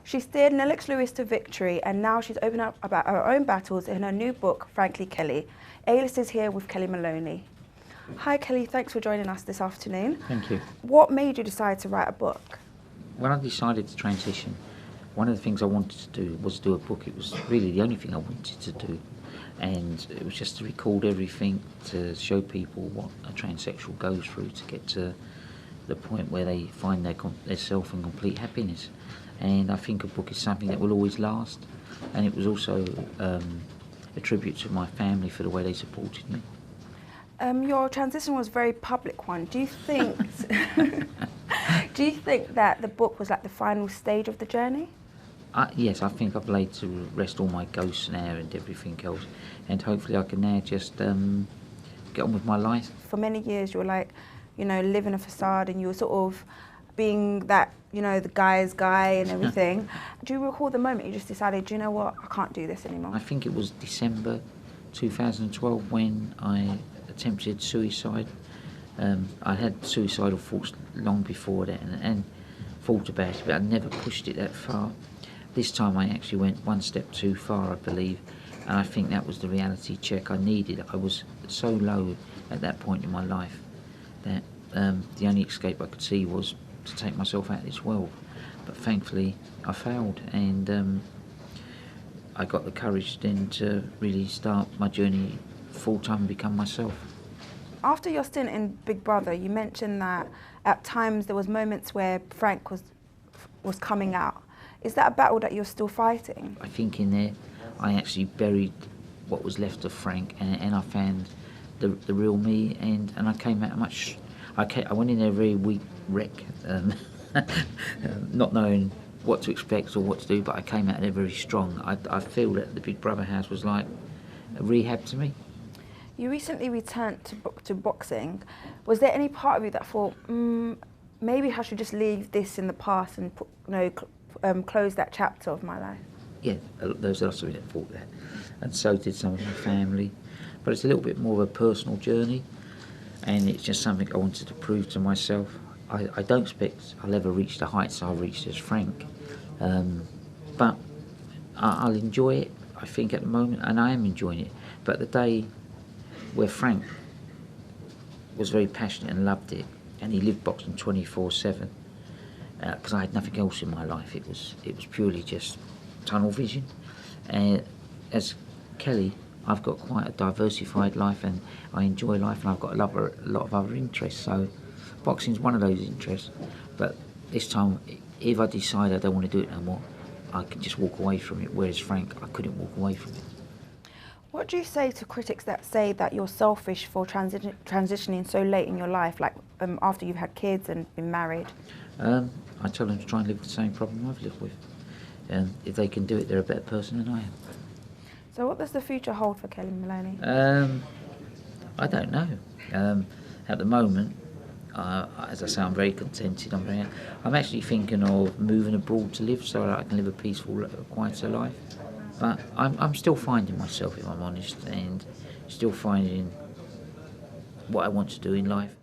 She steered Nelix Lewis to victory, and now she's opened up about her own battles in her new book, Frankly Kellie. A-List is here with Kellie Maloney. Hi Kellie, thanks for joining us this afternoon. Thank you. What made you decide to write a book? When I decided to transition, one of the things I wanted to do was do a book. It was really the only thing I wanted to do. And it was just to record everything, to show people what a transsexual goes through to get to the point where they find their self and complete happiness. And I think a book is something that will always last. And it was also a tribute to my family for the way they supported me. Your transition was a very public one. Do you think do you think that the book was like the final stage of the journey? Yes, I think I've laid to rest all my ghosts now and everything else, and hopefully I can now just get on with my life. For many years you were like, you know, living a facade, and you were sort of being that, you know, the guy's guy and everything. Do you recall the moment you just decided, do you know what, I can't do this anymore? I think it was December 2012 when I attempted suicide. I had suicidal thoughts long before that and thought about it, but I never pushed it that far. This time I actually went one step too far, I believe, and I think that was the reality check I needed. I was so low at that point in my life that the only escape I could see was to take myself out of this world. But thankfully I failed, and I got the courage then to really start my journey full-time and become myself. After your stint in Big Brother, you mentioned that at times there was moments where Frank was coming out. Is that a battle that you're still fighting? I think in there I actually buried what was left of Frank, and I found the real me, and I came out much. I went in there a very weak wreck, not knowing what to expect or what to do, but I came out there very strong. I feel that the Big Brother house was like a rehab to me. You recently returned to boxing. Was there any part of you that thought, maybe I should just leave this in the past and close that chapter of my life? Yeah, there was lots of me that thought that, and so did some of my family. But it's a little bit more of a personal journey, and it's just something I wanted to prove to myself. I don't expect I'll ever reach the heights I've reached as Frank, but I'll enjoy it, I think, at the moment, and I am enjoying it. But the day where Frank was very passionate and loved it, and he lived boxing 24/7, because I had nothing else in my life. It was purely just tunnel vision. As Kellie, I've got quite a diversified life, and I enjoy life, and I've got a lot of other interests. So boxing's one of those interests. But this time, if I decide I don't want to do it no more, I can just walk away from it. Whereas Frank, I couldn't walk away from it. What do you say to critics that say that you're selfish for transitioning so late in your life, like after you've had kids and been married? I tell them to try and live with the same problem I've lived with. If they can do it, they're a better person than I am. So what does the future hold for Kellie Maloney? I don't know. At the moment, as I say, I'm very contented. I'm actually thinking of moving abroad to live so that I can live a peaceful, quieter life. But I'm still finding myself, if I'm honest, and still finding what I want to do in life.